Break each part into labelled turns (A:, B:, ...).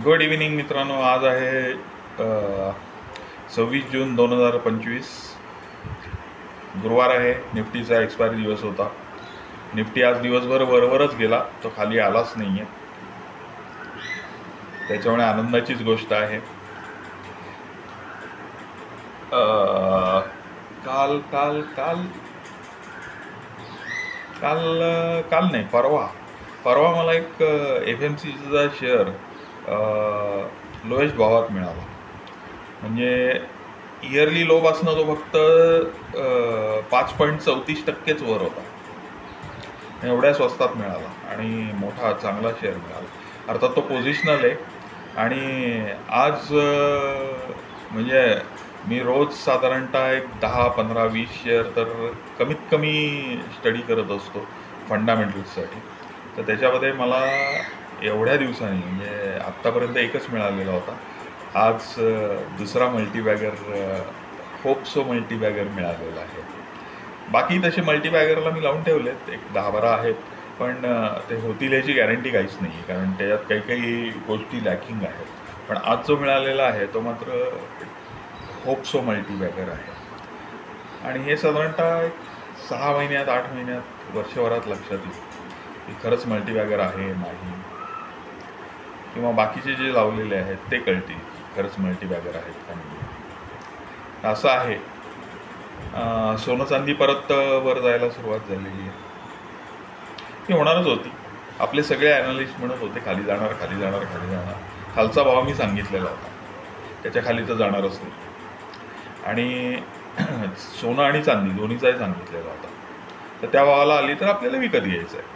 A: Good evening मित्रांनो. आज आहे 26 जून 2025, गुरुवार आहे. निफ्टीचा एक्सपायरी दिवस होता. निफ्टी आज दिवसभर वरवरच गेला, तो खाली आलाच नाही आहे. त्याच्यामुळे आनंदाचीच गोष्ट आहे. काल काल काल काल काल नाही, परवा मला एक FMCGचा शेअर लोएस्ट भावात मिळाला. म्हणजे इयरली लोपासनं तो फक्त 5.34% वर होता. एवढ्या स्वस्तात मिळाला आणि मोठा चांगला शेअर मिळाला. अर्थात तो पोझिशनल आहे. आणि आज म्हणजे मी रोज साधारणतः एक 10, 15, 20 शेअर तर कमीत कमी स्टडी करत असतो फंडामेंटल्ससाठी. तर त्याच्यामध्ये मला एवढ्या दिवसांनी म्हणजे आत्तापर्यंत एकच मिळालेला होता. आज दुसरा मल्टीबॅगर, होप्सो मल्टीबॅगर मिळालेला आहे. बाकी तसे मल्टीबॅगरला मी लावून ठेवलेत, एक 10-12 आहेत. पण ते होतील याची गॅरंटी काहीच नाही, कारण त्याच्यात काही काही गोष्टी लॅकिंग आहेत. पण आज जो मिळालेला आहे तो मात्र होप्सो मल्टीबॅगर आहे. आणि हे साधारणतः 6 महिन्यात, 8 महिन्यात, वर्षभरात लक्षात येईल की खरंच मल्टीबॅगर आहे नाही, किंवा बाकीचे जे लावलेले आहेत ते कळतील खरंच मल्टीबॅगर आहेत का नाही. असं आहे. सोनं चांदी परत वर जायला सुरुवात झालेली आहे. ही होणारच होती. आपले सगळे ॲनालिस्ट म्हणत होते खाली जाणार, खाली जाणार, खाली जाणार. खालचा भाव मी सांगितलेला होता, त्याच्या खाली तर जाणारच नाही. आणि सोनं आणि चांदी दोन्हीचाही सांगितलेला होता. तर त्या भावाला आली तर आपल्याला विकत घ्यायचं आहे.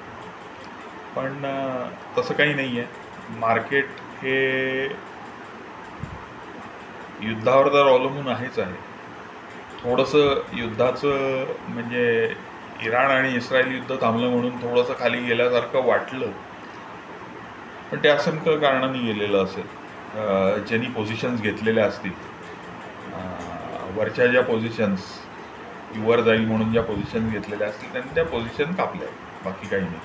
A: पण तसं काही नाही आहे. मार्केट हे युद्धावर तर अवलंबून आहेच आहे. थोडंसं युद्धाचं म्हणजे इराण आणि इस्रायल युद्ध थांबलं म्हणून थोडंसं खाली गेल्यासारखं वाटलं, पण ते असंख्य कारणांनी गेलेलं असेल. ज्यांनी पोझिशन्स घेतलेल्या असतील, वरच्या ज्या पोझिशन्स वर जाईल म्हणून ज्या पोझिशन्स घेतलेल्या असतील त्यांनी त्या पोझिशन कापल्या, बाकी काही नाही.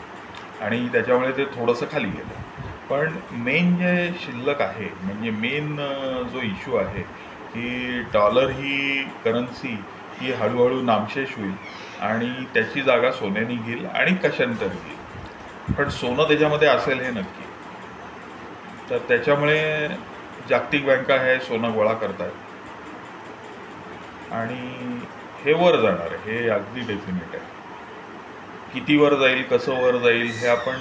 A: आणि त्याच्यामुळे ते थोडंसं खाली गेलं. पण मेन जे शिल्लक आहे, म्हणजे मेन जो इश्यू आहे की डॉलर ही करन्सी ही हळूहळू नामशेष होईल आणि त्याची जागा सोन्याने घेईल आणि कशांतर घेईल. पण सोनं त्याच्यामध्ये असेल हे नक्की. तर त्याच्यामुळे जागतिक बँका हे सोनं गोळा करत आहेत आणि हे वर जाणार आहे, हे अगदी डेफिनेट आहे. किती वर जाईल, कसं वर जाईल हे आपण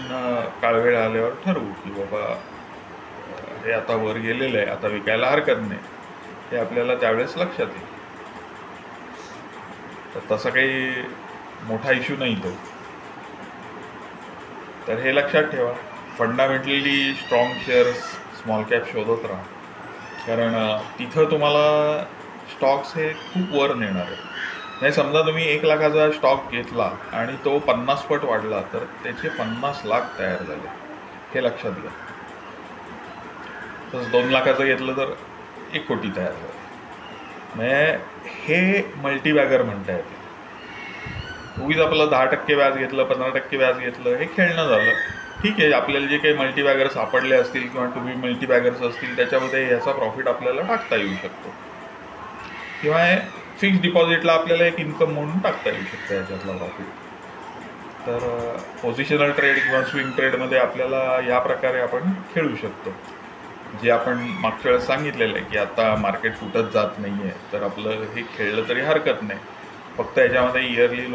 A: काळवेळ आल्यावर ठरवू की बाबा हे आता वर गेलेलं आहे, आता विकायला हरकत नाही, हे आपल्याला त्यावेळेस लक्षात येईल. तर तसा काही मोठा इश्यू नाही तो. तर हे लक्षात ठेवा. Fundamentally strong shares, small cap शोधत राहा, कारण तिथं तुम्हाला स्टॉक्स हे खूप वर नेणार आहे. नाही, समजा तुम्ही 1 लाखाचा स्टॉक घेतला आणि तो 50 पट वाढला तर त्याचे 50 लाख तयार झाले, हे लक्षात घ्या. तसं 2 लाखाचं घेतलं तर 1 कोटी तयार झाले. म्हणजे हे मल्टीबॅगर म्हणता येते. उगीच आपलं 10% व्याज घेतलं, 15% व्याज घेतलं, हे खेळणं झालं. ठीक आहे, आपल्याला जे काही मल्टीबॅगर सापडले असतील किंवा तुम्ही मल्टीबॅगर्स असतील त्याच्यामध्ये ह्याचा प्रॉफिट आपल्याला टाकता येऊ शकतो, किंवा फिक्स डिपॉझिटला आपल्याला एक इन्कम म्हणून टाकता येऊ शकतं याच्यातला प्रॉफिट. तर पोझिशनल ट्रेड किंवा स्विंग ट्रेडमध्ये आपल्याला या प्रकारे आपण खेळू शकतो. जे आपण मागच्या वेळेस सांगितलेलं आहे की आता मार्केट फुटत जात नाही आहे, तर आपलं हे खेळलं तरी हरकत नाही. फक्त याच्यामध्ये इयरली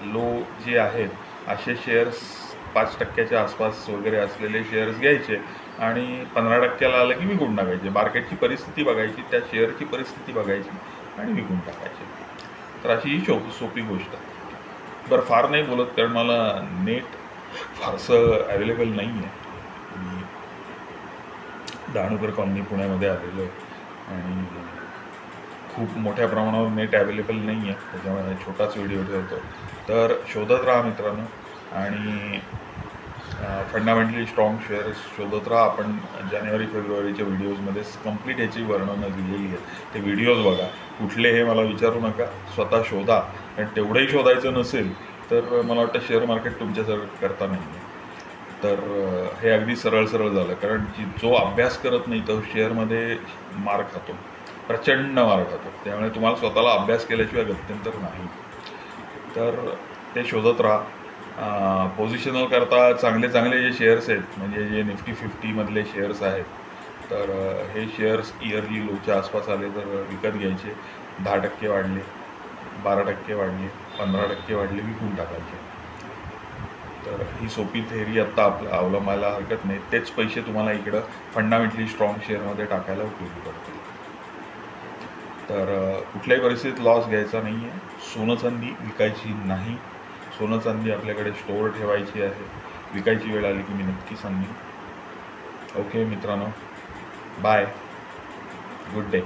A: लो जे आहेत असे शेअर्स 5% आसपास वगैरे असलेले शेअर्स घ्यायचे आणि 15%ला आलं की विकून टाकायचे. मार्केटची परिस्थिती बघायची, त्या शेअरची परिस्थिती बघायची आणि विकून टाकायचे. तर अशी ही सोपी गोष्ट आहे. बरं, फार नाही बोलत कारण मला नेट फारसं अवेलेबल नाही आहे. मी डहाणूकर कॉलनी पुण्यामध्ये आलेलो आहे आणि खूप मोठ्या प्रमाणावर नेट अवेलेबल नाही आहे, त्याच्यामुळे छोटाच व्हिडिओ ठेवतो. तर शोधत राहा मित्रांनो आणि फंडामेंटली स्ट्रॉंग शेअर्स शोधत राहा. आपण जानेवारी फेब्रुवारीच्या व्हिडिओजमध्ये कंप्लीट याची वर्णनं दिलेली आहेत. ते व्हिडिओज बघा. कुठले हे मला विचारू नका, स्वतः शोधा. कारण तेवढंही शोधायचं नसेल तर मला वाटतं शेअर मार्केट तुमच्यासारखं करता नाही आहे. तर हे अगदी सरळ सरळ झालं, कारण जो अभ्यास करत नाही तो शेअरमध्ये मार खातो, प्रचंड मार खातो. त्यामुळे तुम्हाला स्वतःला अभ्यास केल्याशिवाय गत्यंतर नाही. तर ते शोधत राहा. पोझिशनल करता चांगले चांगले जे शेअर्स आहेत, म्हणजे जे निफ्टी 50मधले शेअर्स आहेत, तर हे शेअर्स इयरली लोच्या आसपास आले तर विकत घ्यायचे. 10% वाढले, 12% वाढले, 15% वाढले, विकून टाकायचे. तर ही सोपी थेअरी आत्ता आपल्या अवलंबायला हरकत नाही. तेच पैसे तुम्हाला इकडं फंडामेंटली स्ट्रॉंग शेअरमध्ये टाकायला उपयोगी पडतील. तर कुठल्याही परिस्थितीत लॉस घ्यायचा नाही आहे. सोनं चांदी विकायची नाही. सोनं चांदी आपल्याकडे स्टोअर ठेवायची आहे. विकायची वेळ आली की मी नक्की सांगेन. ओके मित्रांनो, बाय, गुड डे.